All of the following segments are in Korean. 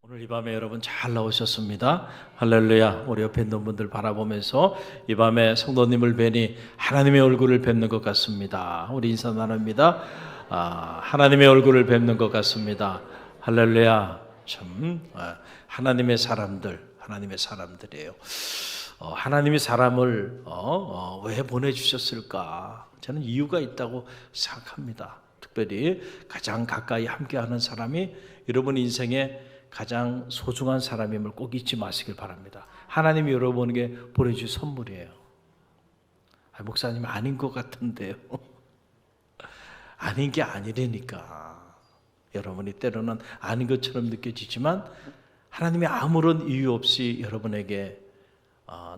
오늘 이 밤에 여러분 잘 나오셨습니다. 할렐루야. 우리 옆에 있는 분들 바라보면서 이 밤에 성도님을 뵈니 하나님의 얼굴을 뵙는 것 같습니다. 우리 인사 나눕니다. 하나님의 얼굴을 뵙는 것 같습니다. 할렐루야. 참 하나님의 사람들이에요. 하나님이 사람을 왜 보내주셨을까? 저는 이유가 있다고 생각합니다. 특별히 가장 가까이 함께하는 사람이 여러분 인생에 가장 소중한 사람임을 꼭 잊지 마시길 바랍니다. 하나님이 여러분에게 보내주신 선물이에요. 목사님 아닌 것 같은데요. 아닌 게 아니라니까. 여러분이 때로는 아닌 것처럼 느껴지지만 하나님이 아무런 이유 없이 여러분에게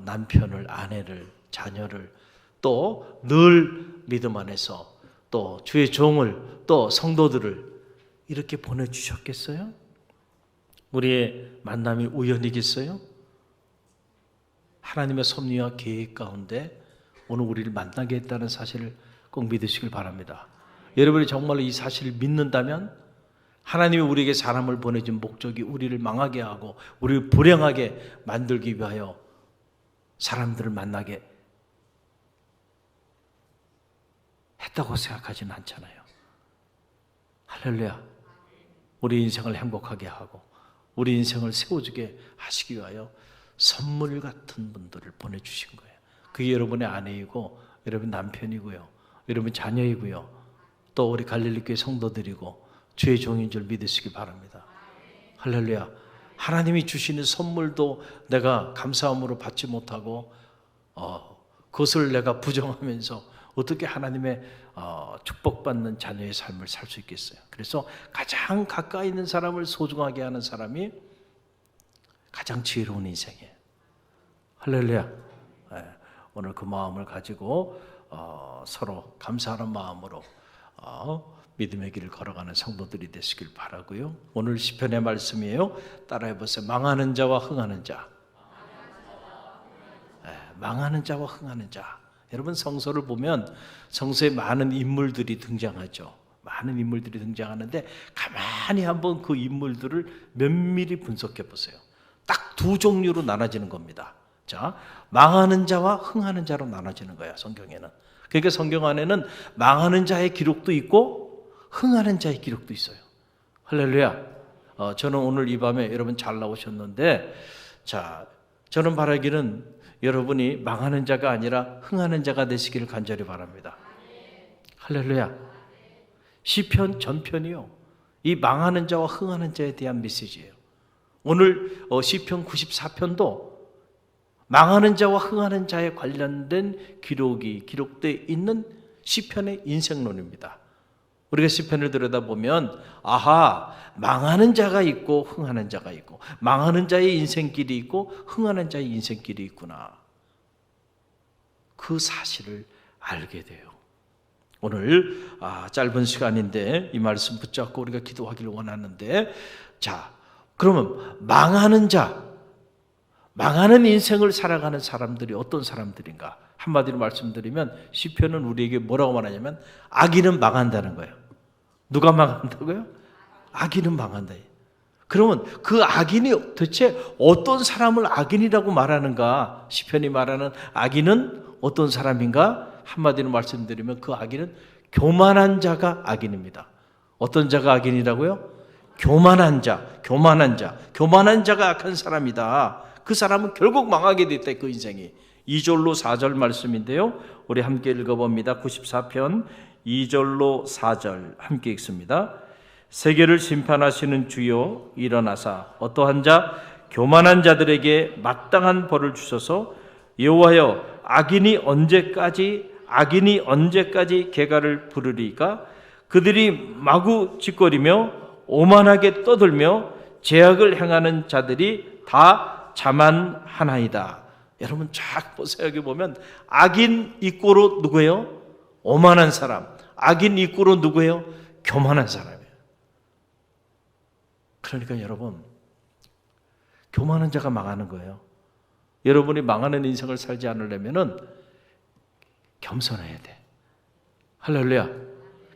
남편을, 아내를, 자녀를 또 늘 믿음 안에서 또 주의 종을 또 성도들을 이렇게 보내주셨겠어요? 우리의 만남이 우연이겠어요? 하나님의 섭리와 계획 가운데 오늘 우리를 만나게 했다는 사실을 꼭 믿으시길 바랍니다. 여러분이 정말로 이 사실을 믿는다면 하나님이 우리에게 사람을 보내준 목적이 우리를 망하게 하고 우리를 불행하게 만들기 위하여 사람들을 만나게 했다고 생각하지는 않잖아요. 할렐루야. 우리 인생을 행복하게 하고 우리 인생을 세워주게 하시기 위하여 선물 같은 분들을 보내주신 거예요. 그게 여러분의 아내이고 여러분 남편이고요, 여러분 자녀이고요, 또 우리 갈릴리 교회 성도들이고 주의 종인 줄 믿으시기 바랍니다. 할렐루야. 하나님이 주시는 선물도 내가 감사함으로 받지 못하고 그것을 내가 부정하면서 어떻게 하나님의 축복받는 자녀의 삶을 살 수 있겠어요? 그래서 가장 가까이 있는 사람을 소중하게 하는 사람이 가장 지혜로운 인생이에요. 할렐루야. 오늘 그 마음을 가지고 서로 감사하는 마음으로 믿음의 길을 걸어가는 성도들이 되시길 바라고요. 오늘 시편의 말씀이에요. 따라해 보세요. 망하는 자와 흥하는 자. 망하는 자와 흥하는 자. 여러분 성서를 보면 성서에 많은 인물들이 등장하죠. 많은 인물들이 등장하는데 가만히 한번 그 인물들을 면밀히 분석해 보세요. 딱 두 종류로 나눠지는 겁니다. 자, 망하는 자와 흥하는 자로 나눠지는 거야, 성경에는. 그러니까 성경 안에는 망하는 자의 기록도 있고 흥하는 자의 기록도 있어요. 할렐루야. 저는 오늘 이 밤에 여러분 잘 나오셨는데, 자, 저는 바라기는 여러분이 망하는 자가 아니라 흥하는 자가 되시기를 간절히 바랍니다. 할렐루야. 시편 전편이요, 이 망하는 자와 흥하는 자에 대한 메시지예요. 오늘 시편 94편도 망하는 자와 흥하는 자에 관련된 기록이 기록되어 있는 시편의 인생론입니다. 우리가 시편을 들여다보면 망하는 자가 있고 흥하는 자가 있고 망하는 자의 인생길이 있고 흥하는 자의 인생길이 있구나. 그 사실을 알게 돼요. 오늘 짧은 시간인데 이 말씀 붙잡고 우리가 기도하기를 원하는데, 자, 그러면 망하는 자, 망하는 인생을 살아가는 사람들이 어떤 사람들인가? 한마디로 말씀드리면 시편은 우리에게 뭐라고 말하냐면 악인은 망한다는 거예요. 누가 망한다고요? 악인은 망한다. 그러면 그 악인이 대체 어떤 사람을 악인이라고 말하는가? 시편이 말하는 악인은 어떤 사람인가? 한마디로 말씀드리면 그 악인은 교만한 자가 악인입니다. 어떤 자가 악인이라고요? 교만한 자가 악한 사람이다. 그 사람은 결국 망하게 됐다, 그 인생이. 2절로 4절 말씀인데요, 우리 함께 읽어봅니다. 94편 2절로 4절 함께 읽습니다. 세계를 심판하시는 주여 일어나사 어떠한 자 교만한 자들에게 마땅한 벌을 주소서. 여호와여 악인이 언제까지 개가를 부르리까? 그들이 마구 짓거리며 오만하게 떠들며 죄악을 행하는 자들이 다 자만하나이다. 여러분 쫙 보세요. 여기 보면 악인 입고로 누구예요? 오만한 사람. 악인 입고로 누구예요? 교만한 사람이에요. 그러니까 여러분, 교만한 자가 망하는 거예요. 여러분이 망하는 인생을 살지 않으려면 겸손해야 돼. 할렐루야.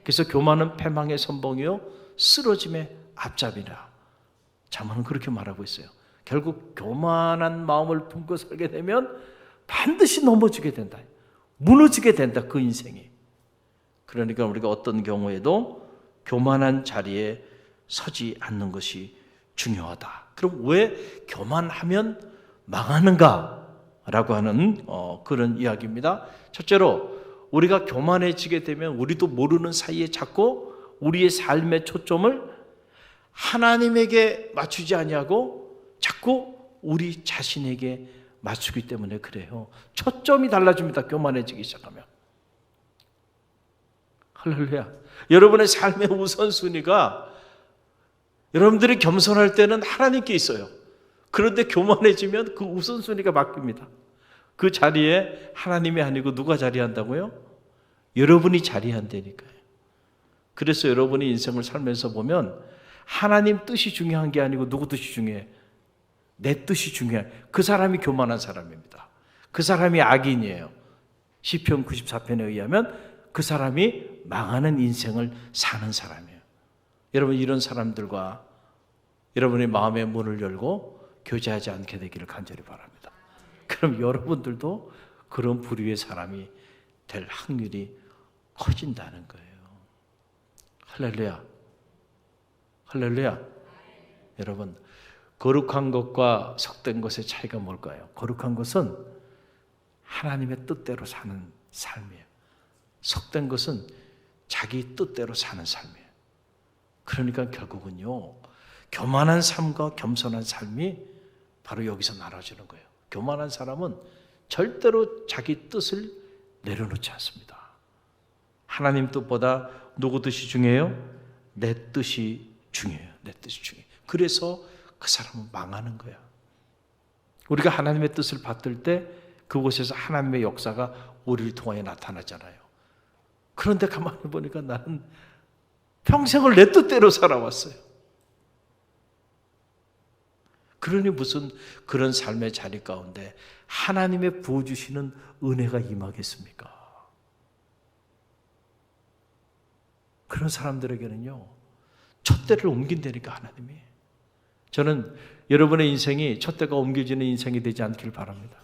그래서 교만은 패망의 선봉이요 쓰러짐의 앞잡이라. 잠언은 그렇게 말하고 있어요. 결국 교만한 마음을 품고 살게 되면 반드시 넘어지게 된다. 무너지게 된다, 그 인생이. 그러니까 우리가 어떤 경우에도 교만한 자리에 서지 않는 것이 중요하다. 그럼 왜 교만하면 망하는가? 라고 하는 그런 이야기입니다. 첫째로 우리가 교만해지게 되면 우리도 모르는 사이에 자꾸 우리의 삶의 초점을 하나님에게 맞추지 아니하고 자꾸 우리 자신에게 맞추기 때문에 그래요. 초점이 달라집니다. 교만해지기 시작하면. 할렐루야. 여러분의 삶의 우선순위가 여러분들이 겸손할 때는 하나님께 있어요. 그런데 교만해지면 그 우선순위가 바뀝니다. 그 자리에 하나님이 아니고 누가 자리한다고요? 여러분이 자리한다니까요. 그래서 여러분이 인생을 살면서 보면 하나님 뜻이 중요한 게 아니고 누구 뜻이 중요해? 내 뜻이 중요해. 그 사람이 교만한 사람입니다. 그 사람이 악인이에요. 시편 94편에 의하면 그 사람이 망하는 인생을 사는 사람이에요. 여러분, 이런 사람들과 여러분의 마음의 문을 열고 교제하지 않게 되기를 간절히 바랍니다. 그럼 여러분들도 그런 부류의 사람이 될 확률이 커진다는 거예요. 할렐루야. 할렐루야. 여러분, 거룩한 것과 속된 것의 차이가 뭘까요? 거룩한 것은 하나님의 뜻대로 사는 삶이에요. 속된 것은 자기 뜻대로 사는 삶이에요. 그러니까 결국은요, 교만한 삶과 겸손한 삶이 바로 여기서 나눠지는 거예요. 교만한 사람은 절대로 자기 뜻을 내려놓지 않습니다. 하나님 뜻보다 누구 뜻이 중요해요? 내 뜻이 중요해요. 내 뜻이 중요해요. 그래서 그 사람은 망하는 거야. 우리가 하나님의 뜻을 받들 때 그곳에서 하나님의 역사가 우리를 통하여 나타나잖아요. 그런데 가만히 보니까 나는 평생을 내 뜻대로 살아왔어요. 그러니 무슨 그런 삶의 자리 가운데 하나님의 부어주시는 은혜가 임하겠습니까? 그런 사람들에게는요, 촛대를 옮긴다니까 하나님이. 저는 여러분의 인생이 촛대가 옮겨지는 인생이 되지 않기를 바랍니다.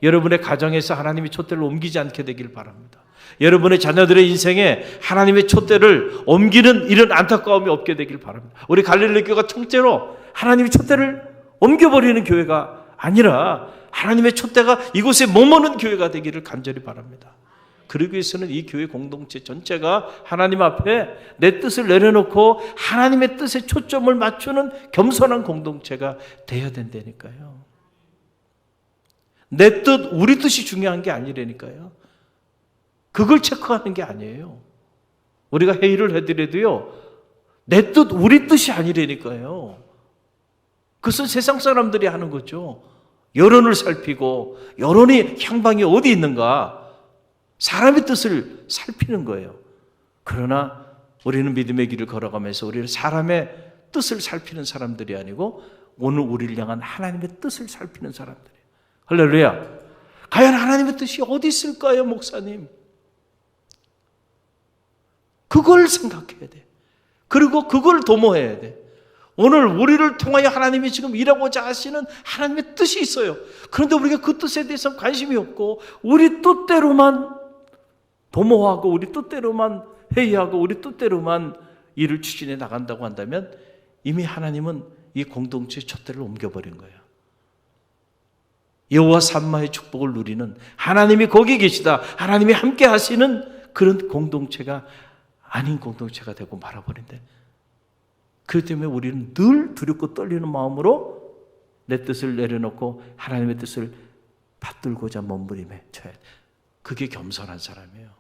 여러분의 가정에서 하나님이 촛대를 옮기지 않게 되길 바랍니다. 여러분의 자녀들의 인생에 하나님의 촛대를 옮기는 이런 안타까움이 없게 되길 바랍니다. 우리 갈릴리 교회가 통째로 하나님의 촛대를 옮겨버리는 교회가 아니라 하나님의 촛대가 이곳에 머무는 교회가 되기를 간절히 바랍니다. 그러기 위해서는 이 교회 공동체 전체가 하나님 앞에 내 뜻을 내려놓고 하나님의 뜻에 초점을 맞추는 겸손한 공동체가 돼야 된다니까요. 내 뜻, 우리 뜻이 중요한 게 아니라니까요. 그걸 체크하는 게 아니에요. 우리가 회의를 해드려도요, 내 뜻, 우리 뜻이 아니라니까요. 그것은 세상 사람들이 하는 거죠. 여론을 살피고 여론의 향방이 어디 있는가, 사람의 뜻을 살피는 거예요. 그러나 우리는 믿음의 길을 걸어가면서 우리는 사람의 뜻을 살피는 사람들이 아니고 오늘 우리를 향한 하나님의 뜻을 살피는 사람들이에요. 할렐루야. 과연 하나님의 뜻이 어디 있을까요, 목사님? 그걸 생각해야 돼. 그리고 그걸 도모해야 돼. 오늘 우리를 통하여 하나님이 지금 일하고자 하시는 하나님의 뜻이 있어요. 그런데 우리가 그 뜻에 대해서 관심이 없고 우리 뜻대로만 도모하고 우리 뜻대로만 회의하고 우리 뜻대로만 일을 추진해 나간다고 한다면 이미 하나님은 이 공동체의 촛대를 옮겨버린 거예요. 여호와 삼마의 축복을 누리는, 하나님이 거기 계시다, 하나님이 함께 하시는 그런 공동체가 아닌 공동체가 되고 말아버린대. 그렇기 때문에 우리는 늘 두렵고 떨리는 마음으로 내 뜻을 내려놓고 하나님의 뜻을 받들고자 몸부림에 쳐야 돼. 그게 겸손한 사람이에요.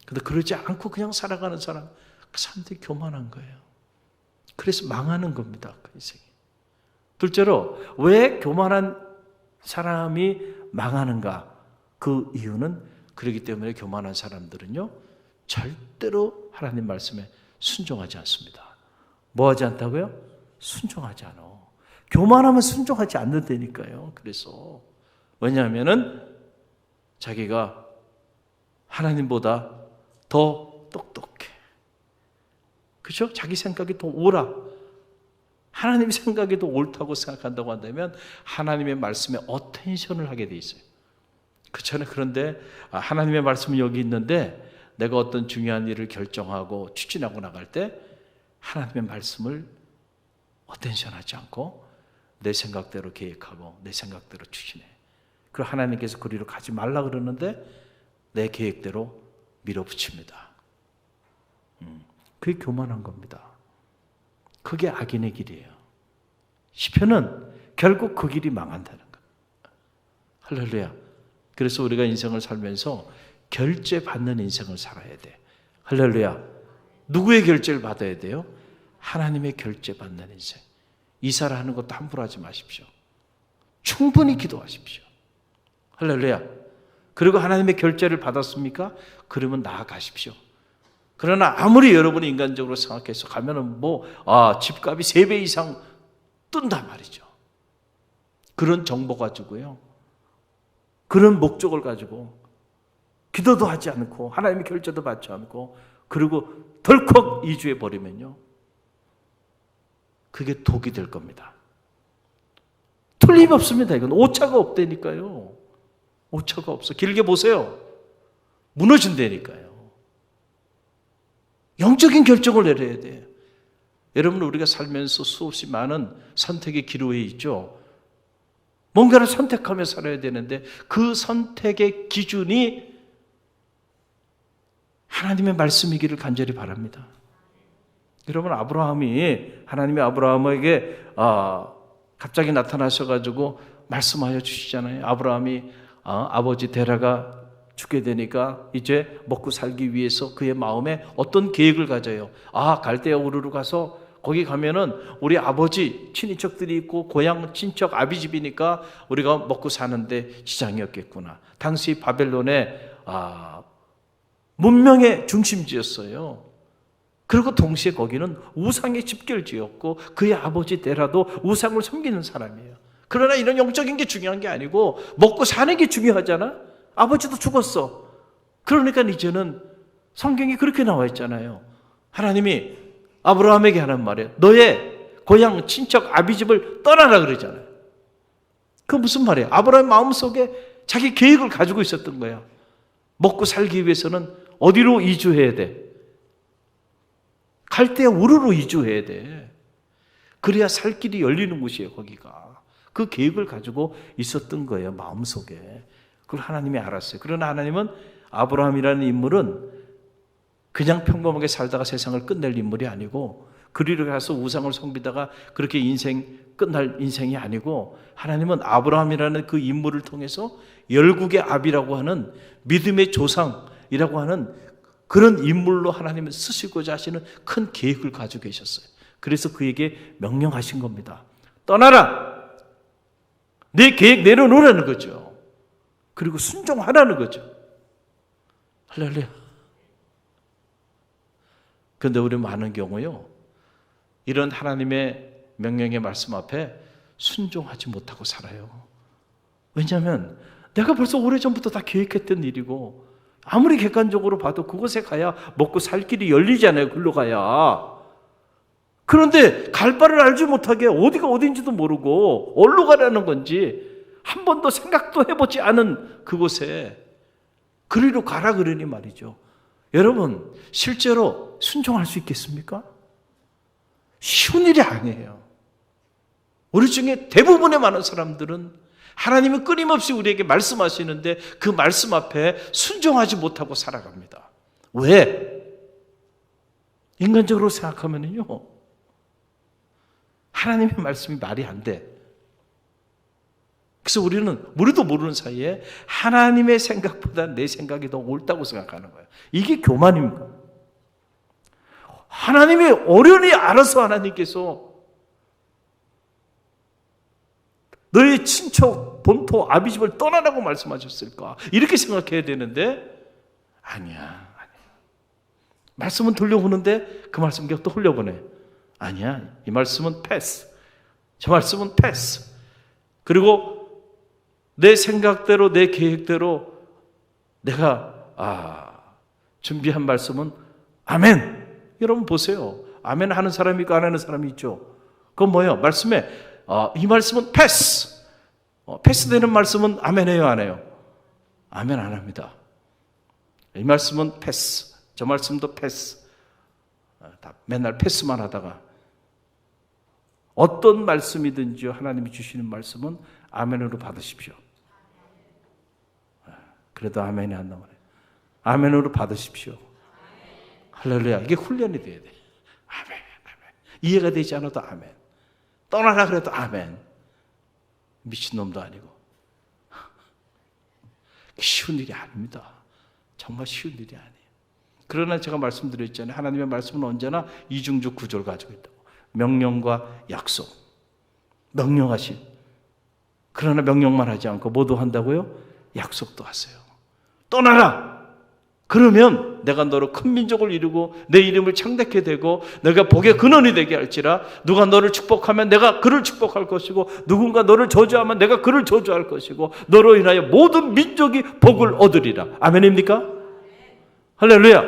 그런데 그러지 않고 그냥 살아가는 사람, 그 사람들이 교만한 거예요. 그래서 망하는 겁니다, 그 인생이. 둘째로 왜 교만한 사람이 망하는가? 그 이유는 그렇기 때문에 교만한 사람들은요, 절대로 하나님 말씀에 순종하지 않습니다. 뭐 하지 않다고요? 순종하지 않아. 교만하면 순종하지 않는다니까요. 그래서 왜냐하면은 자기가 하나님보다 더 똑똑해. 그렇죠? 자기 생각이 더 옳아. 하나님 생각에도 옳다고 생각한다고 한다면 하나님의 말씀에 어텐션을 하게 돼 있어요. 그렇잖아요. 그런데 하나님의 말씀은 여기 있는데 내가 어떤 중요한 일을 결정하고 추진하고 나갈 때 하나님의 말씀을 어텐션하지 않고 내 생각대로 계획하고 내 생각대로 추진해. 그리고 하나님께서 그리로 가지 말라 그러는데 내 계획대로 밀어붙입니다. 그게 교만한 겁니다. 그게 악인의 길이에요. 시편은 결국 그 길이 망한다는 거예요. 할렐루야. 그래서 우리가 인생을 살면서 결제받는 인생을 살아야 돼. 할렐루야. 누구의 결제를 받아야 돼요? 하나님의 결제받는 인생. 이사를 하는 것도 함부로 하지 마십시오. 충분히 기도하십시오. 할렐루야. 그리고 하나님의 결제를 받았습니까? 그러면 나아가십시오. 그러나 아무리 여러분이 인간적으로 생각해서 가면은 집값이 3배 이상 뜬단 말이죠. 그런 정보 가지고요. 그런 목적을 가지고 기도도 하지 않고 하나님의 결제도 받지 않고 그리고 덜컥 이주해 버리면요. 그게 독이 될 겁니다. 틀림없습니다. 이건 오차가 없다니까요. 오차가 없어. 길게 보세요. 무너진다니까요. 영적인 결정을 내려야 돼요. 여러분, 우리가 살면서 수없이 많은 선택의 기로에 있죠. 뭔가를 선택하며 살아야 되는데 그 선택의 기준이 하나님의 말씀이기를 간절히 바랍니다. 여러분, 하나님이 아브라함에게 갑자기 나타나셔가지고 말씀하여 주시잖아요. 아브라함이 아버지 데라가 죽게 되니까 이제 먹고 살기 위해서 그의 마음에 어떤 계획을 가져요. 갈대아 우르로 가서 거기 가면은 우리 아버지 친인척들이 있고 고향 친척 아비집이니까 우리가 먹고 사는데 지장이 없겠구나. 당시 바벨론의 문명의 중심지였어요. 그리고 동시에 거기는 우상의 집결지였고 그의 아버지 데라도 우상을 섬기는 사람이에요. 그러나 이런 영적인 게 중요한 게 아니고 먹고 사는 게 중요하잖아. 아버지도 죽었어. 그러니까 이제는 성경이 그렇게 나와 있잖아요. 하나님이 아브라함에게 하는 말이에요. 너의 고향 친척 아비집을 떠나라 그러잖아요. 그 무슨 말이에요? 아브라함의 마음속에 자기 계획을 가지고 있었던 거야. 먹고 살기 위해서는 어디로 이주해야 돼? 갈대아 우르로 이주해야 돼. 그래야 살 길이 열리는 곳이에요. 거기가. 그 계획을 가지고 있었던 거예요. 마음속에. 그걸 하나님이 알았어요. 그러나 하나님은 아브라함이라는 인물은 그냥 평범하게 살다가 세상을 끝낼 인물이 아니고 그리로 가서 우상을 섬기다가 그렇게 인생 끝날 인생이 아니고 하나님은 아브라함이라는 그 인물을 통해서 열국의 아비라고 하는 믿음의 조상이라고 하는 그런 인물로 하나님은 쓰시고자 하시는 큰 계획을 가지고 계셨어요. 그래서 그에게 명령하신 겁니다. 떠나라. 내 계획 내려놓으라는 거죠. 그리고 순종하라는 거죠. 할렐루야. 그런데 우리 많은 경우요, 이런 하나님의 명령의 말씀 앞에 순종하지 못하고 살아요. 왜냐하면 내가 벌써 오래전부터 다 계획했던 일이고 아무리 객관적으로 봐도 그곳에 가야 먹고 살 길이 열리잖아요. 글로 가야. 그런데 갈 바를 알지 못하게 어디가 어딘지도 모르고 어디로 가라는 건지 한 번도 생각도 해보지 않은 그곳에 그리로 가라 그러니 말이죠. 여러분, 실제로 순종할 수 있겠습니까? 쉬운 일이 아니에요. 우리 중에 대부분의 많은 사람들은 하나님은 끊임없이 우리에게 말씀하시는데 그 말씀 앞에 순종하지 못하고 살아갑니다. 왜? 인간적으로 생각하면요, 하나님의 말씀이 말이 안 돼. 그래서 우리도 모르는 사이에 하나님의 생각보다 내 생각이 더 옳다고 생각하는 거예요. 이게 교만입니다. 하나님이 어련히 알아서 하나님께서 너의 친척, 본토, 아비집을 떠나라고 말씀하셨을까? 이렇게 생각해야 되는데 아니야. 말씀은 돌려보는데 그 말씀 계속 또 흘려보내. 아니야. 이 말씀은 패스. 저 말씀은 패스. 그리고 내 생각대로 내 계획대로 내가 준비한 말씀은 아멘. 여러분 보세요. 아멘 하는 사람이 있고 안 하는 사람이 있죠. 그건 뭐예요? 말씀에 이 말씀은 패스. 패스되는 말씀은 아멘 해요, 안 해요? 아멘 안 합니다. 이 말씀은 패스. 저 말씀도 패스. 맨날 패스만 하다가 어떤 말씀이든지 하나님이 주시는 말씀은 아멘으로 받으십시오. 그래도 아멘이 안 나오네. 아멘으로 받으십시오. 할렐루야. 이게 훈련이 돼야 돼. 아멘, 아멘. 이해가 되지 않아도 아멘. 떠나라 그래도 아멘. 미친놈도 아니고. 쉬운 일이 아닙니다. 정말 쉬운 일이 아니에요. 그러나 제가 말씀드렸잖아요. 하나님의 말씀은 언제나 이중적 구조를 가지고 있다고. 명령과 약속. 명령하신. 그러나 명령만 하지 않고 뭐도 한다고요? 약속도 하세요. 떠나라! 그러면 내가 너로 큰 민족을 이루고 내 이름을 창대케 되고 내가 복의 근원이 되게 할지라. 누가 너를 축복하면 내가 그를 축복할 것이고 누군가 너를 저주하면 내가 그를 저주할 것이고 너로 인하여 모든 민족이 복을 얻으리라. 아멘입니까? 할렐루야.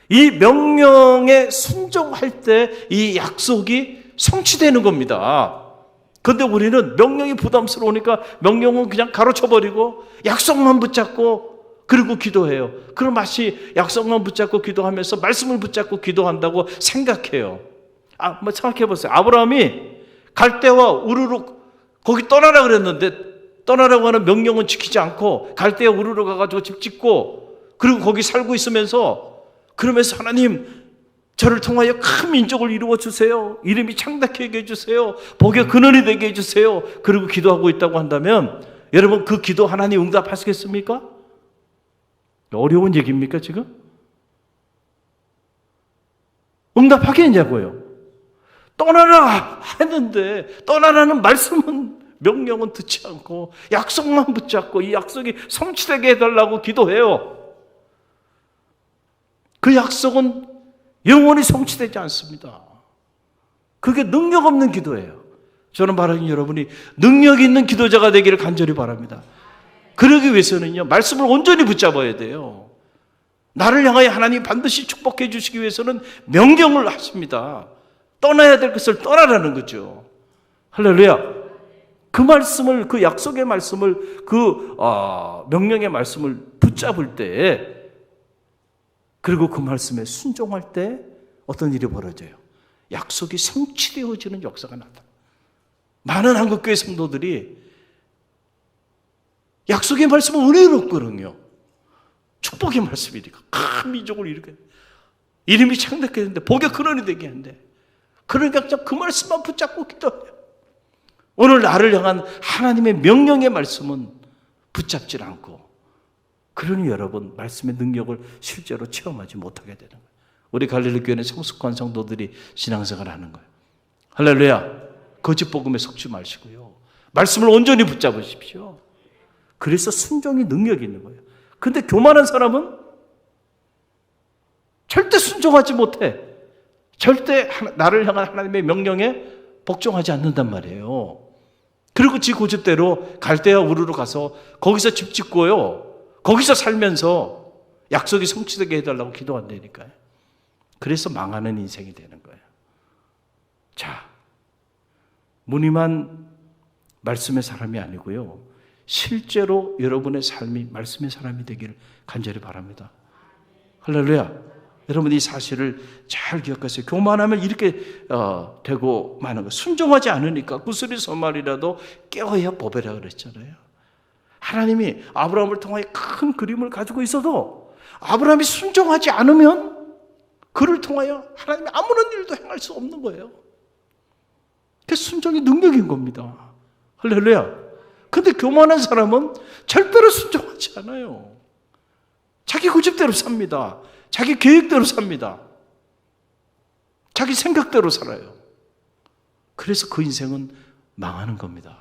이 명령에 순종할 때 이 약속이 성취되는 겁니다. 그런데 우리는 명령이 부담스러우니까 명령은 그냥 가로쳐버리고 약속만 붙잡고 그리고 기도해요. 그럼 마치 약속만 붙잡고 기도하면서 말씀을 붙잡고 기도한다고 생각해요. 뭐 생각해 보세요. 아브라함이 갈대와 우르르 거기 떠나라 그랬는데 떠나라고 하는 명령은 지키지 않고 갈대와 우르르 가가지고 집 짓고 그리고 거기 살고 있으면서 그러면서 하나님 저를 통하여 큰 민족을 이루어 주세요. 이름이 창대하게 해주세요. 복의 근원이 되게 해주세요. 그리고 기도하고 있다고 한다면 여러분 그 기도 하나님 응답하시겠습니까? 어려운 얘기입니까 지금? 응답하겠냐고요. 떠나라 했는데 떠나라는 말씀은 명령은 듣지 않고 약속만 붙잡고 이 약속이 성취되게 해달라고 기도해요. 그 약속은 영원히 성취되지 않습니다. 그게 능력 없는 기도예요. 저는 바라는 여러분이 능력 있는 기도자가 되기를 간절히 바랍니다. 그러기 위해서는요, 말씀을 온전히 붙잡아야 돼요. 나를 향하여 하나님이 반드시 축복해 주시기 위해서는 명령을 하십니다. 떠나야 될 것을 떠나라는 거죠. 할렐루야. 그 말씀을, 그 약속의 말씀을, 그 명령의 말씀을 붙잡을 때, 그리고 그 말씀에 순종할 때 어떤 일이 벌어져요? 약속이 성취되어지는 역사가 나타납니다. 많은 한국교회 성도들이 약속의 말씀은 은혜롭거든요. 축복의 말씀이니까 큰 민족을 이루게 이름이 창대하게 되는데 복의 근원이 되게 하는데 그러니까 그 말씀만 붙잡고 기도해요. 오늘 나를 향한 하나님의 명령의 말씀은 붙잡질 않고 그러니 여러분 말씀의 능력을 실제로 체험하지 못하게 되는 거예요. 우리 갈릴리 교회는 성숙한 성도들이 신앙생활을 하는 거예요. 할렐루야. 거짓 복음에 속지 마시고요. 말씀을 온전히 붙잡으십시오. 그래서 순종이 능력이 있는 거예요. 근데 교만한 사람은 절대 순종하지 못해. 절대 나를 향한 하나님의 명령에 복종하지 않는단 말이에요. 그리고 지 고집대로 갈대아 우르로 가서 거기서 집 짓고요. 거기서 살면서 약속이 성취되게 해달라고 기도한다니까요. 그래서 망하는 인생이 되는 거예요. 자, 무늬만 말씀의 사람이 아니고요. 실제로 여러분의 삶이 말씀의 사람이 되기를 간절히 바랍니다. 할렐루야. 여러분 이 사실을 잘 기억하세요. 교만하면 이렇게 되고 마는 거. 순종하지 않으니까 구스리 소말이라도 깨어야 보배라 그랬잖아요. 하나님이 아브라함을 통하여 큰 그림을 가지고 있어도 아브라함이 순종하지 않으면 그를 통하여 하나님이 아무런 일도 행할 수 없는 거예요. 그 순종이 능력인 겁니다. 할렐루야. 근데 교만한 사람은 절대로 순종하지 않아요. 자기 고집대로 삽니다. 자기 계획대로 삽니다. 자기 생각대로 살아요. 그래서 그 인생은 망하는 겁니다.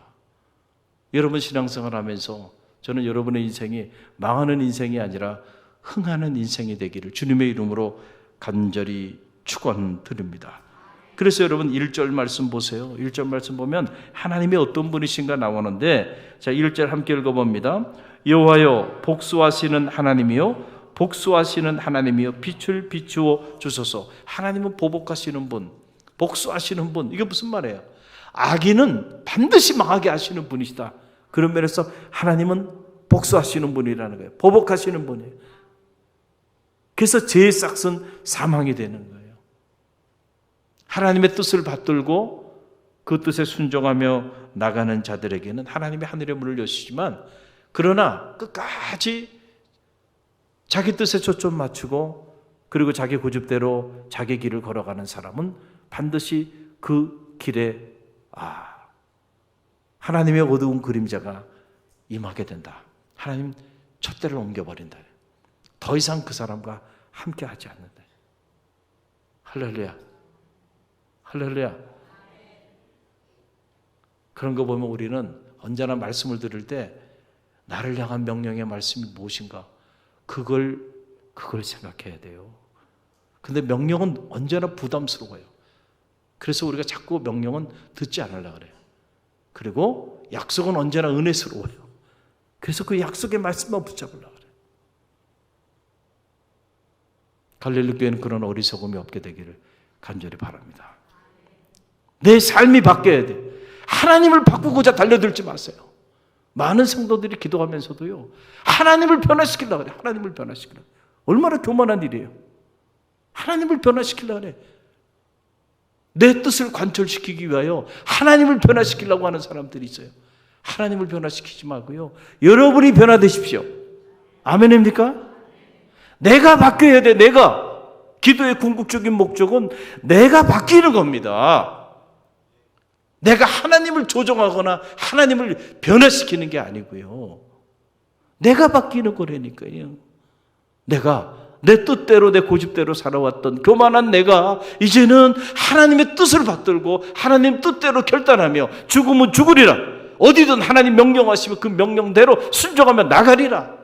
여러분 신앙생활 하면서 저는 여러분의 인생이 망하는 인생이 아니라 흥하는 인생이 되기를 주님의 이름으로 간절히 축원드립니다. 그래서 여러분 1절 말씀 보세요. 1절 말씀 보면 하나님이 어떤 분이신가 나오는데 자 1절 함께 읽어봅니다. 여호와여 복수하시는 하나님이요 복수하시는 하나님이요 빛을 비추어 주소서. 하나님은 보복하시는 분, 복수하시는 분. 이게 무슨 말이에요? 악인은 반드시 망하게 하시는 분이시다. 그런 면에서 하나님은 복수하시는 분이라는 거예요. 보복하시는 분이에요. 그래서 죄의 싹은 사망이 되는 거예요. 하나님의 뜻을 받들고 그 뜻에 순종하며 나가는 자들에게는 하나님이 하늘의 문을 여시지만, 그러나 끝까지 자기 뜻에 초점 맞추고 그리고 자기 고집대로 자기 길을 걸어가는 사람은 반드시 그 길에 하나님의 어두운 그림자가 임하게 된다. 하나님 촛대를 옮겨버린다. 더 이상 그 사람과 함께 하지 않는다. 할렐루야. 할렐루야. 그런 거 보면 우리는 언제나 말씀을 들을 때 나를 향한 명령의 말씀이 무엇인가, 그걸 생각해야 돼요. 근데 명령은 언제나 부담스러워요. 그래서 우리가 자꾸 명령은 듣지 않으려고 그래요. 그리고 약속은 언제나 은혜스러워요. 그래서 그 약속의 말씀만 붙잡으려고 그래요. 갈릴리 교회는 그런 어리석음이 없게 되기를 간절히 바랍니다. 내 삶이 바뀌어야 돼. 하나님을 바꾸고자 달려들지 마세요. 많은 성도들이 기도하면서도요, 하나님을 변화시키려고 그래. 하나님을 변화시키려고. 얼마나 교만한 일이에요. 하나님을 변화시키려고 그래. 내 뜻을 관철시키기 위하여 하나님을 변화시키려고 하는 사람들이 있어요. 하나님을 변화시키지 말고요, 여러분이 변화되십시오. 아멘입니까? 내가 바뀌어야 돼. 내가. 기도의 궁극적인 목적은 내가 바뀌는 겁니다. 내가 하나님을 조정하거나 하나님을 변화시키는 게 아니고요, 내가 바뀌는 거라니까요. 내가 내 뜻대로 내 고집대로 살아왔던 교만한 내가 이제는 하나님의 뜻을 받들고 하나님 뜻대로 결단하며 죽으면 죽으리라, 어디든 하나님 명령하시면 그 명령대로 순종하며 나가리라.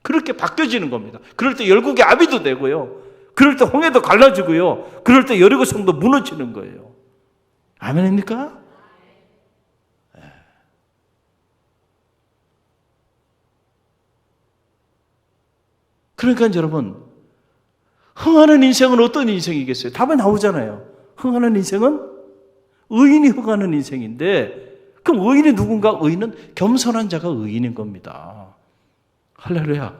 그렇게 바뀌어지는 겁니다. 그럴 때 열국의 아비도 되고요, 그럴 때 홍해도 갈라지고요, 그럴 때 여리고 성도 무너지는 거예요. 아멘입니까? 그러니까 여러분, 흥하는 인생은 어떤 인생이겠어요? 답이 나오잖아요. 흥하는 인생은 의인이 흥하는 인생인데, 그럼 의인이 누군가? 의인은 겸손한 자가 의인인 겁니다. 할렐루야.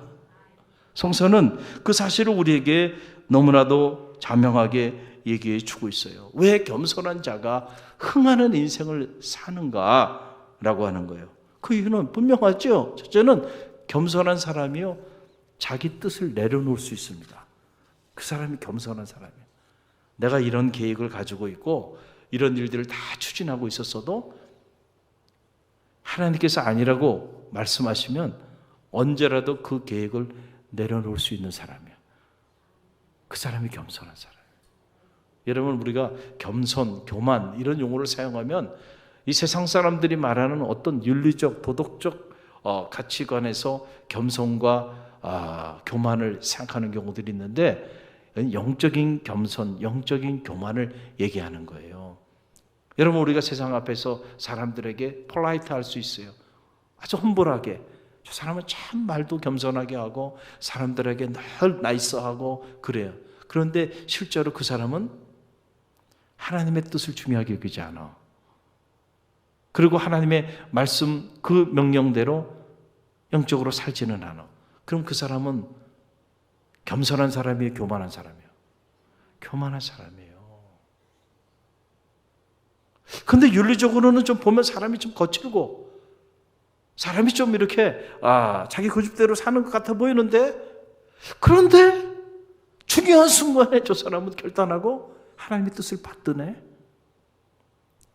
성서는 그 사실을 우리에게 너무나도 자명하게 얘기해 주고 있어요. 왜 겸손한 자가 흥하는 인생을 사는가라고 하는 거예요. 그 이유는 분명하죠. 첫째는 겸손한 사람이요, 자기 뜻을 내려놓을 수 있습니다. 그 사람이 겸손한 사람이에요. 내가 이런 계획을 가지고 있고 이런 일들을 다 추진하고 있었어도 하나님께서 아니라고 말씀하시면 언제라도 그 계획을 내려놓을 수 있는 사람이에요. 그 사람이 겸손한 사람이에요. 여러분, 우리가 겸손, 교만 이런 용어를 사용하면 이 세상 사람들이 말하는 어떤 윤리적, 도덕적 가치관에서 겸손과 교만을 생각하는 경우들이 있는데, 영적인 겸손, 영적인 교만을 얘기하는 거예요. 여러분, 우리가 세상 앞에서 사람들에게 폴라이트 할 수 있어요. 아주 험불하게. 저 사람은 참 말도 겸손하게 하고 사람들에게 늘 나이스하고 그래요. 그런데 실제로 그 사람은 하나님의 뜻을 중요하게 여기지 않아. 그리고 하나님의 말씀 그 명령대로 영적으로 살지는 않아. 그럼 그 사람은 겸손한 사람이에요, 교만한 사람이에요? 교만한 사람이에요. 근데 윤리적으로는 좀 보면 사람이 좀 거칠고 사람이 좀 이렇게 자기 고집대로 사는 것 같아 보이는데, 그런데 중요한 순간에 저 사람은 결단하고 하나님의 뜻을 받드네.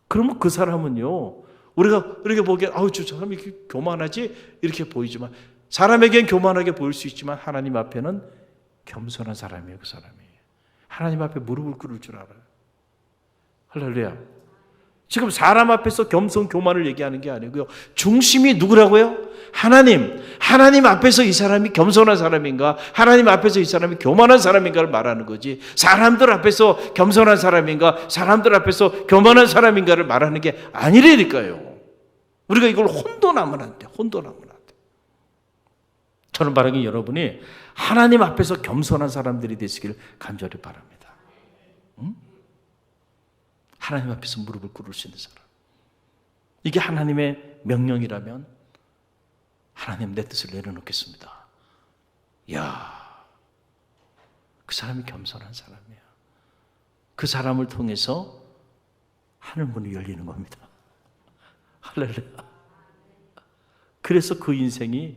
그러면 그 사람은요, 우리가 이렇게 보기엔 저 사람이 이렇게 교만하지 이렇게 보이지만, 사람에겐 교만하게 보일 수 있지만 하나님 앞에는 겸손한 사람이에요. 그 사람이 하나님 앞에 무릎을 꿇을 줄 알아요. 할렐루야. 지금 사람 앞에서 겸손, 교만을 얘기하는 게 아니고요, 중심이 누구라고요? 하나님 앞에서 이 사람이 겸손한 사람인가, 하나님 앞에서 이 사람이 교만한 사람인가를 말하는 거지, 사람들 앞에서 겸손한 사람인가, 사람들 앞에서 교만한 사람인가를 말하는 게 아니라니까요. 우리가 이걸 혼돈하면 안 돼. 혼돈하면 안 돼. 저는 바라기 여러분이 하나님 앞에서 겸손한 사람들이 되시길 간절히 바랍니다. 하나님 앞에서 무릎을 꿇을 수 있는 사람. 이게 하나님의 명령이라면 하나님 내 뜻을 내려놓겠습니다. 이야, 그 사람이 겸손한 사람이야. 그 사람을 통해서 하늘 문이 열리는 겁니다. 할렐루야. 그래서 그 인생이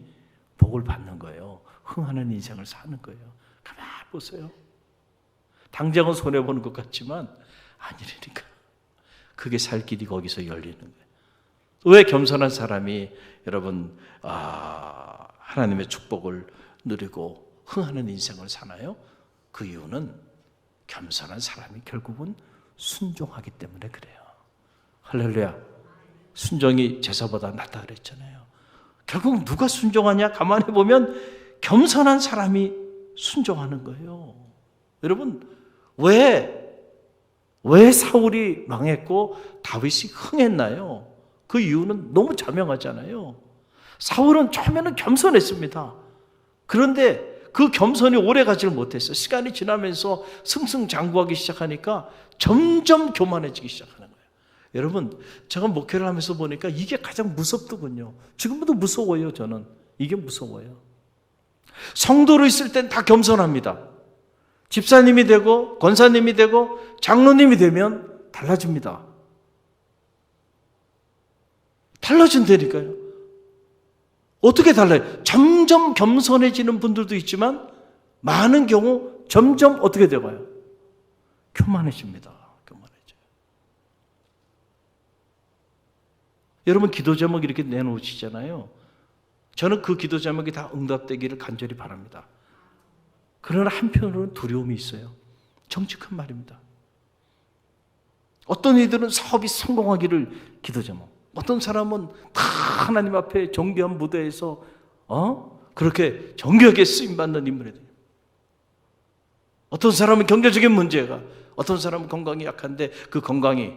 복을 받는 거예요. 흥하는 인생을 사는 거예요. 가만히 보세요. 당장은 손해보는 것 같지만 아니라니까. 그게 살 길이 거기서 열리는 거예요. 왜 겸손한 사람이 여러분 하나님의 축복을 누리고 흥하는 인생을 사나요? 그 이유는 겸손한 사람이 결국은 순종하기 때문에 그래요. 할렐루야. 순종이 제사보다 낫다 그랬잖아요. 결국 누가 순종하냐? 가만히 보면 겸손한 사람이 순종하는 거예요. 여러분, 왜 사울이 망했고 다윗이 흥했나요? 그 이유는 너무 자명하잖아요. 사울은 처음에는 겸손했습니다. 그런데 그 겸손이 오래 가지를 못했어요. 시간이 지나면서 승승장구하기 시작하니까 점점 교만해지기 시작하는 거예요. 여러분, 제가 목회를 하면서 보니까 이게 가장 무섭더군요. 지금도 무서워요. 저는 이게 무서워요. 성도로 있을 땐 다 겸손합니다. 집사님이 되고 권사님이 되고 장로님이 되면 달라집니다. 달라진다니까요. 어떻게 달라요? 점점 겸손해지는 분들도 있지만 많은 경우 점점 어떻게 되어가요? 교만해집니다. 교만해져요. 여러분 기도 제목 이렇게 내놓으시잖아요. 저는 그 기도 제목이 다 응답되기를 간절히 바랍니다. 그러나 한편으로는 두려움이 있어요. 정직한 말입니다. 어떤 이들은 사업이 성공하기를 기도 제목, 어떤 사람은 다 하나님 앞에 정교한 무대에서 그렇게 정교하게 쓰임받는 인물이 돼요. 어떤 사람은 경제적인 문제가, 어떤 사람은 건강이 약한데 그 건강이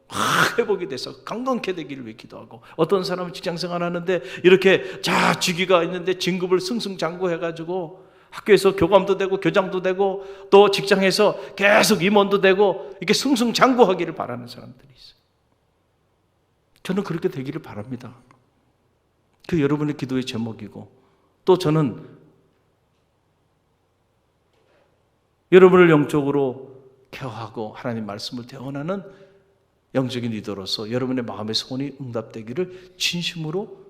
확 회복이 돼서 강건케 되기를 위해 기도하고, 어떤 사람은 직장생활 하는데 이렇게 직위가 있는데 진급을 승승장구해가지고 학교에서 교감도 되고 교장도 되고 또 직장에서 계속 임원도 되고 이렇게 승승장구하기를 바라는 사람들이 있어요. 저는 그렇게 되기를 바랍니다. 그 여러분의 기도의 제목이고, 또 저는 여러분을 영적으로 케어하고 하나님 말씀을 대언하는 영적인 리더로서 여러분의 마음의 소원이 응답되기를 진심으로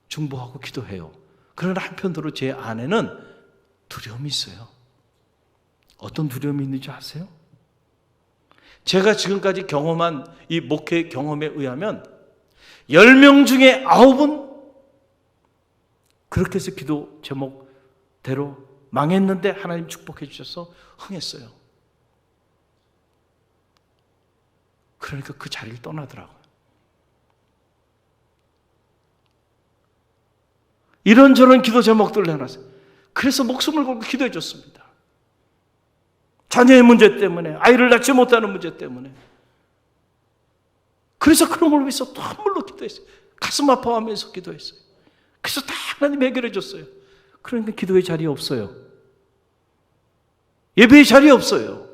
중보하고 기도해요. 그러나 한편으로 제 안에는 두려움이 있어요. 어떤 두려움이 있는지 아세요? 제가 지금까지 경험한 이 목회 경험에 의하면 10명 중에 9은 그렇게 해서 기도 제목대로 망했는데 하나님 축복해 주셔서 흥했어요. 그러니까 그 자리를 떠나더라고요. 이런저런 기도 제목들을 내놨어요. 그래서 목숨을 걸고 기도해 줬습니다. 자녀의 문제 때문에, 아이를 낳지 못하는 문제 때문에. 그래서 그런 걸 위해서 또 한물로 기도했어요. 가슴 아파하면서 기도했어요. 그래서 다 하나님 해결해 줬어요. 그러니까 기도의 자리에 없어요. 예배의 자리에 없어요.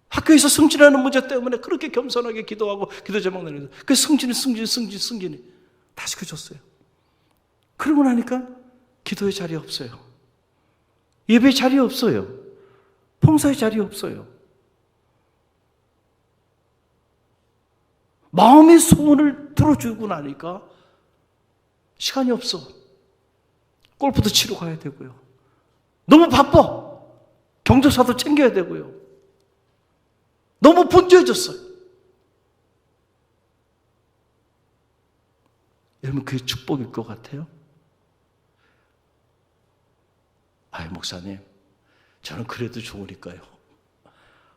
학교에서 승진하는 문제 때문에 그렇게 겸손하게 기도하고 기도 제목 내는데 그 승진이 다 시켜줬어요. 그러고 나니까 기도의 자리에 없어요. 예배의 자리에 없어요. 봉사의 자리에 없어요. 마음의 소원을 들어주고 나니까 시간이 없어. 골프도 치러 가야 되고요. 너무 바빠. 경조사도 챙겨야 되고요. 너무 분주해졌어요. 여러분 그게 축복일 것 같아요? 목사님, 저는 그래도 좋으니까요.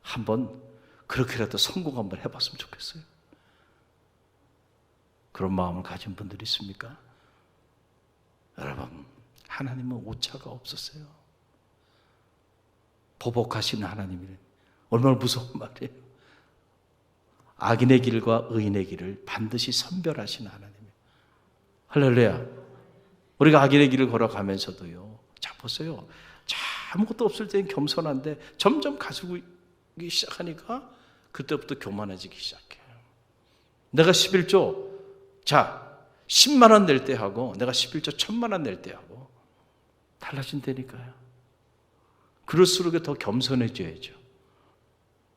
한번 그렇게라도 성공 한번 해봤으면 좋겠어요. 그런 마음을 가진 분들이 있습니까? 여러분, 하나님은 오차가 없었어요. 보복하시는 하나님이래. 얼마나 무서운 말이에요. 악인의 길과 의인의 길을 반드시 선별하시는 하나님이에요. 할렐루야. 우리가 악인의 길을 걸어가면서도요. 자, 보세요. 자, 아무것도 없을 때는 겸손한데 점점 가지고 시작하니까 그때부터 교만해지기 시작해요. 내가 11조, 자 10만 원 낼 때 하고 내가 11조 1000만 원 낼 때 하고 달라진다니까요. 그럴수록 더 겸손해져야죠.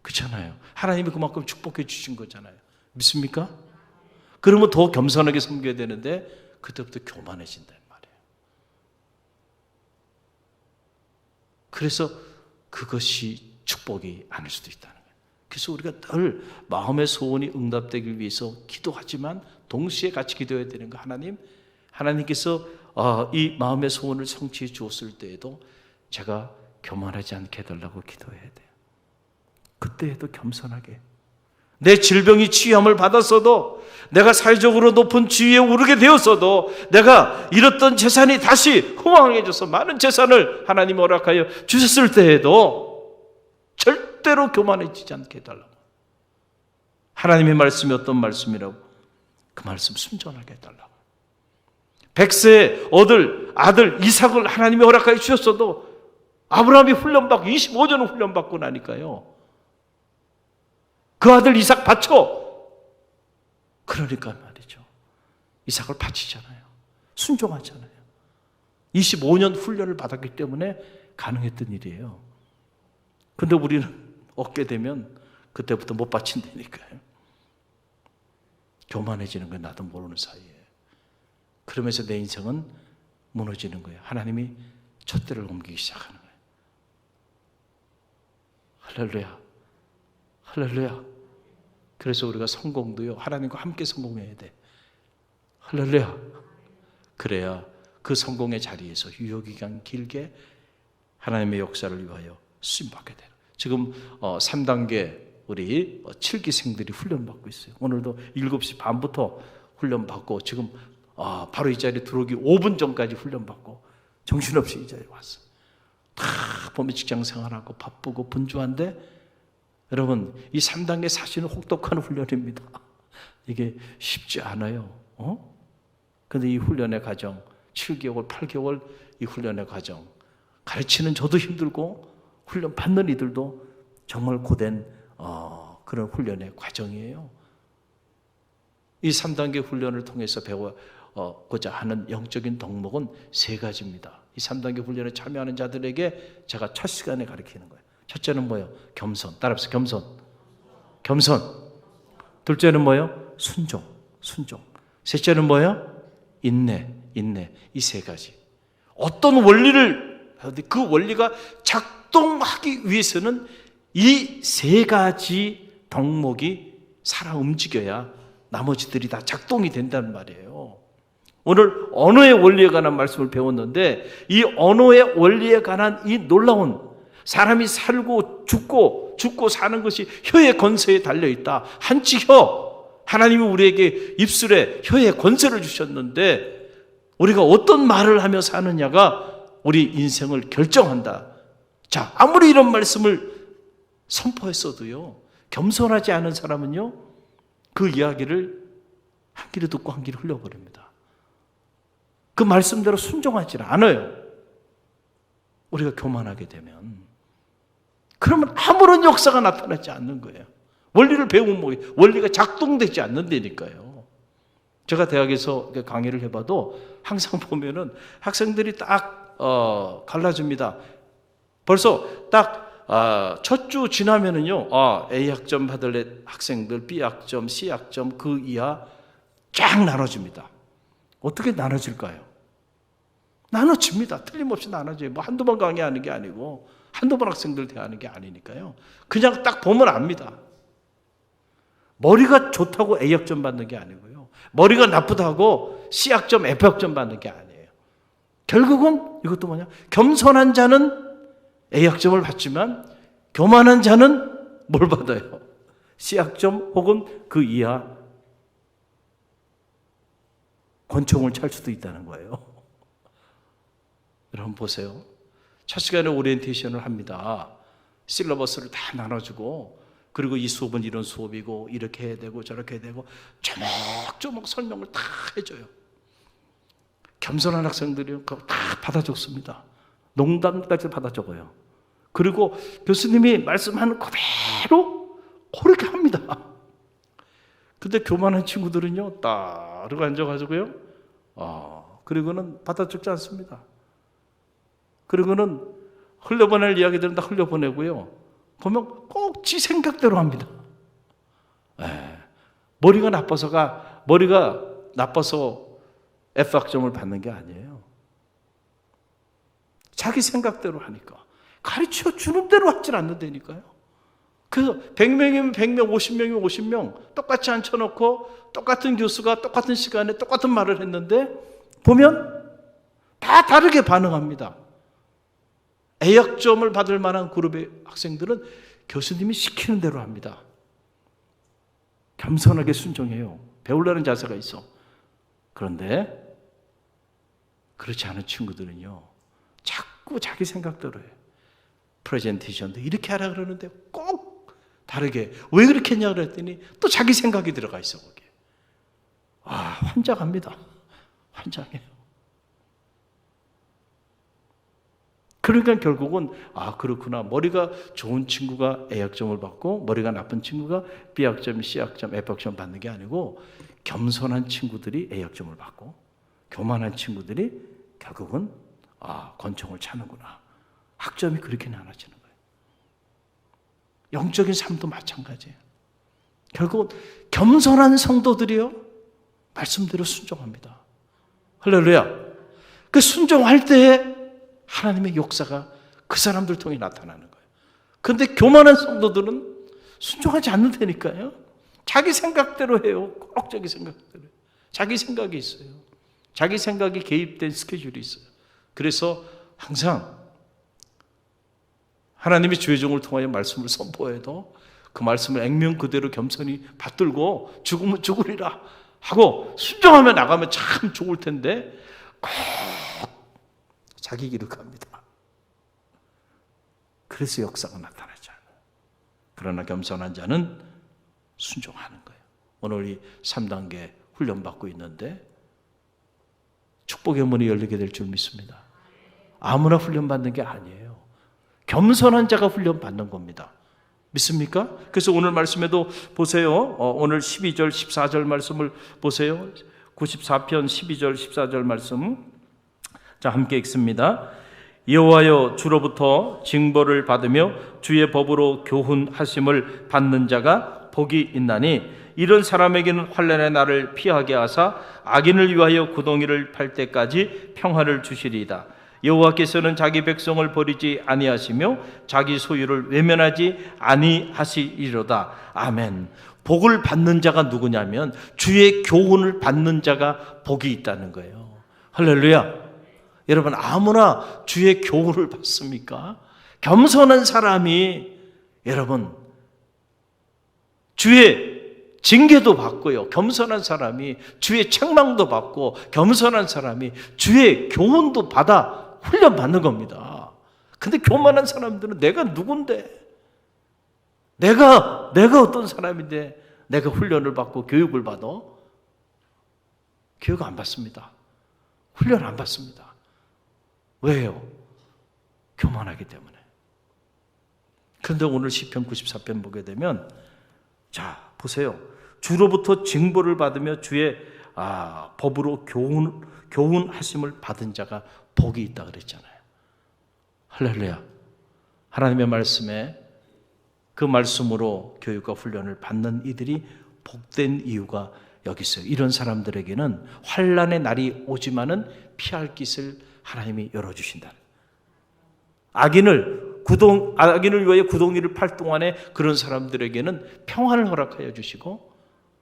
그렇잖아요. 하나님이 그만큼 축복해 주신 거잖아요. 믿습니까? 그러면 더 겸손하게 섬겨야 되는데 그때부터 교만해진단 말이에요. 그래서 그것이 축복이 아닐 수도 있다는 거예요. 그래서 우리가 늘 마음의 소원이 응답되기 위해서 기도하지만 동시에 같이 기도해야 되는 거, 하나님께서 이 마음의 소원을 성취해 주었을 때에도 제가 교만하지 않게 해달라고 기도해야 돼요. 그때에도 겸손하게, 내 질병이 치유함을 받았어도, 내가 사회적으로 높은 지위에 오르게 되었어도, 내가 잃었던 재산이 다시 호황해져서 많은 재산을 하나님 허락하여 주셨을 때에도 절대로 교만해지지 않게 해달라고. 하나님의 말씀이 어떤 말씀이라고? 그 말씀 순종하게 해달라고. 100세에 얻을 아들 이삭을 하나님이 허락하여 주셨어도 아브라함이 훈련받고 25년을 훈련받고 나니까요, 그 아들 이삭 바쳐. 그러니까 말이죠, 이삭을 바치잖아요. 순종하잖아요. 25년 훈련을 받았기 때문에 가능했던 일이에요. 근데 우리는 얻게 되면 그때부터 못 바친다니까요. 교만해지는 거예요. 나도 모르는 사이에. 그러면서 내 인생은 무너지는 거예요. 하나님이 촛대를 옮기기 시작하는 거예요. 할렐루야, 할렐루야. 그래서 우리가 성공도요, 하나님과 함께 성공해야 돼. 할렐루야. 그래야 그 성공의 자리에서 유효기간 길게 하나님의 역사를 위하여 쓰임받게 돼요. 지금 3단계 우리 7기생들이 훈련받고 있어요. 오늘도 7시 반부터 훈련받고 지금 바로 이 자리에 들어오기 5분 전까지 훈련받고 정신없이 이 자리에 왔어요. 다 보면 직장생활하고 바쁘고 분주한데, 여러분 이 3단계 사실은 혹독한 훈련입니다. 이게 쉽지 않아요. 그런데 이 훈련의 과정, 7개월, 8개월 이 훈련의 과정, 가르치는 저도 힘들고 훈련 받는 이들도 정말 고된 그런 훈련의 과정이에요. 이 3단계 훈련을 통해서 배워고자 하는 영적인 덕목은 3가지입니다. 이 3단계 훈련에 참여하는 자들에게 제가 첫 시간에 가르치는 거예요. 첫째는 뭐예요? 겸손. 따라합시다. 겸손. 둘째는 뭐예요? 순종. 셋째는 뭐예요? 인내. 이 3가지. 어떤 원리를, 그 원리가 작동하기 위해서는 이 3가지 덕목이 살아 움직여야 나머지들이 다 작동이 된다는 말이에요. 오늘 언어의 원리에 관한 말씀을 배웠는데, 이 언어의 원리에 관한 이 놀라운, 사람이 살고 죽고 사는 것이 혀의 권세에 달려있다. 한치 혀, 하나님이 우리에게 입술에 혀의 권세를 주셨는데 우리가 어떤 말을 하며 사느냐가 우리 인생을 결정한다. 자, 아무리 이런 말씀을 선포했어도요, 겸손하지 않은 사람은요, 그 이야기를 한 귀로 듣고 한 귀로 흘려버립니다. 그 말씀대로 순종하지 않아요. 우리가 교만하게 되면. 그러면 아무런 역사가 나타나지 않는 거예요. 원리를 배우면 뭐, 원리가 작동되지 않는다니까요. 제가 대학에서 강의를 해봐도 항상 보면은 학생들이 딱 갈라집니다. 벌써 딱 첫 주 지나면은요, A학점 받을 학생들, B학점, C학점, 그 이하 쫙 나눠집니다. 어떻게 나눠질까요? 나눠집니다. 틀림없이 나눠져요. 뭐 한두 번 강의하는 게 아니고 한두 번 학생들 대하는 게 아니니까요. 그냥 딱 보면 압니다. 머리가 좋다고 A학점 받는 게 아니고요, 머리가 나쁘다고 C학점, F학점 받는 게 아니에요. 결국은 이것도 뭐냐, 겸손한 자는 A학점을 받지만 교만한 자는 뭘 받아요? C학점 혹은 그 이하 권총을 찰 수도 있다는 거예요. 여러분 보세요. 첫 시간에 오리엔테이션을 합니다. 실러버스를 다 나눠주고, 그리고 이 수업은 이런 수업이고 이렇게 해야 되고 저렇게 해야 되고 조목조목 설명을 다 해줘요. 겸손한 학생들이 그거 다 받아줬습니다. 농담까지 받아 적어요. 그리고 교수님이 말씀하는 그대로 그렇게 합니다. 근데 교만한 친구들은요, 따르고 앉아가지고요, 그리고는 받아 적지 않습니다. 그리고는 흘려보낼 이야기들은 다 흘려보내고요, 보면 꼭 지 생각대로 합니다. 머리가 나빠서 F학점을 받는 게 아니에요. 자기 생각대로 하니까. 가르쳐 주는 대로 하질 않는다니까요. 그래서 100명이면 100명, 50명이면 50명 똑같이 앉혀놓고 똑같은 교수가 똑같은 시간에 똑같은 말을 했는데 보면 다 다르게 반응합니다. A학점을 받을 만한 그룹의 학생들은 교수님이 시키는 대로 합니다. 겸손하게 순종해요. 배우려는 자세가 있어. 그런데 그렇지 않은 친구들은요, 자꾸 자기 생각대로 해요. 프레젠테이션도 이렇게 하라 그러는데 꼭 다르게. 왜 그렇게 했냐 그랬더니 또 자기 생각이 들어가 있어 거기에. 환장합니다. 환장해요. 그러니까 결국은 그렇구나. 머리가 좋은 친구가 A학점을 받고 머리가 나쁜 친구가 B학점, C학점, F학점 받는 게 아니고 겸손한 친구들이 A학점을 받고 교만한 친구들이 결국은 권총을 차는구나. 학점이 그렇게 나눠지는 거예요. 영적인 삶도 마찬가지예요. 결국 겸손한 성도들이요, 말씀대로 순종합니다. 할렐루야. 그 순종할 때에 하나님의 역사가 그 사람들 통해 나타나는 거예요. 그런데 교만한 성도들은 순종하지 않는다니까요. 자기 생각대로 해요. 꼭 자기 생각대로. 자기 생각이 있어요. 자기 생각이 개입된 스케줄이 있어요. 그래서 항상 하나님이 주의 종을 통하여 말씀을 선포해도 그 말씀을 액면 그대로 겸손히 받들고 죽으면 죽으리라 하고 순종하며 나가면 참 좋을 텐데 꼭 자기 기록합니다. 그래서 역사가 나타나지 않아요. 그러나 겸손한 자는 순종하는 거예요. 오늘 이 3단계 훈련받고 있는데 축복의 문이 열리게 될 줄 믿습니다. 아무나 훈련받는 게 아니에요. 겸손한 자가 훈련받는 겁니다. 믿습니까? 그래서 오늘 말씀에도 보세요. 오늘 12절, 14절 말씀을 보세요. 94편 12절, 14절 말씀. 자, 함께 읽습니다. 여호와여, 주로부터 징벌을 받으며 주의 법으로 교훈하심을 받는 자가 복이 있나니 이런 사람에게는 환난의 날을 피하게 하사 악인을 위하여 구덩이를 팔 때까지 평화를 주시리이다. 여호와께서는 자기 백성을 버리지 아니하시며 자기 소유를 외면하지 아니하시리로다. 아멘. 복을 받는 자가 누구냐면 주의 교훈을 받는 자가 복이 있다는 거예요. 할렐루야. 여러분, 아무나 주의 교훈을 받습니까? 겸손한 사람이 여러분 주의 징계도 받고요, 겸손한 사람이 주의 책망도 받고 겸손한 사람이 주의 교훈도 받아 훈련받는 겁니다. 근데 교만한 사람들은 내가 누군데, 내가 어떤 사람인데 내가 훈련을 받고 교육을 받아? 교육 안 받습니다. 훈련 안 받습니다. 왜요? 교만하기 때문에. 그런데 오늘 시편 94편 보게 되면, 자 보세요. 주로부터 징벌을 받으며 주의 법으로 교훈하심을 받은 자가 복이 있다 그랬잖아요. 할렐루야. 하나님의 말씀에 그 말씀으로 교육과 훈련을 받는 이들이 복된 이유가 여기 있어요. 이런 사람들에게는 환난의 날이 오지만은 피할 길을 하나님이 열어주신다. 악인을 위하여 구덩이를 팔 동안에 그런 사람들에게는 평안을 허락하여 주시고,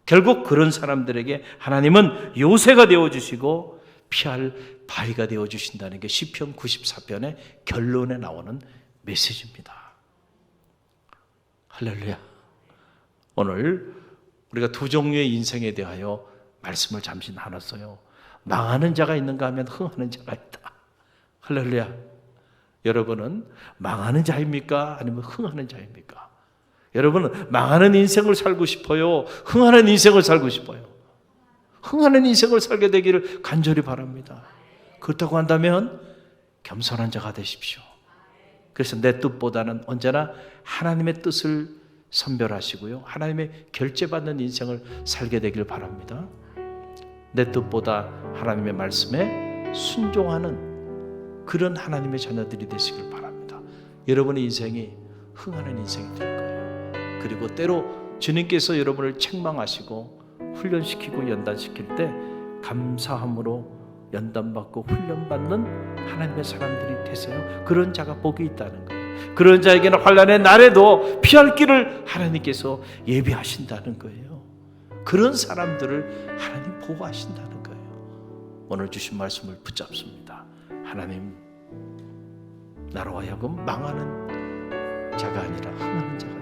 결국 그런 사람들에게 하나님은 요새가 되어주시고 피할 바위가 되어주신다는 게 시편 94편의 결론에 나오는 메시지입니다. 할렐루야. 오늘 우리가 두 종류의 인생에 대하여 말씀을 잠시 나눴어요. 망하는 자가 있는가 하면 흥하는 자가 있다. 할렐루야. 여러분은 망하는 자입니까? 아니면 흥하는 자입니까? 여러분은 망하는 인생을 살고 싶어요? 흥하는 인생을 살고 싶어요? 흥하는 인생을 살게 되기를 간절히 바랍니다. 그렇다고 한다면 겸손한 자가 되십시오. 그래서 내 뜻보다는 언제나 하나님의 뜻을 선별하시고요, 하나님의 결제받는 인생을 살게 되길 바랍니다. 내 뜻보다 하나님의 말씀에 순종하는 그런 하나님의 자녀들이 되시길 바랍니다. 여러분의 인생이 흥하는 인생이 될 거예요. 그리고 때로 주님께서 여러분을 책망하시고 훈련시키고 연단시킬 때 감사함으로 연단받고 훈련받는 하나님의 사람들이 되세요. 그런 자가 복이 있다는 거예요. 그런 자에게는 환난의 날에도 피할 길을 하나님께서 예비하신다는 거예요. 그런 사람들을 하나님 보호하신다는 거예요. 오늘 주신 말씀을 붙잡습니다. 하나님, 나로 하여금 망하는 자가 아니라 흥하는 자가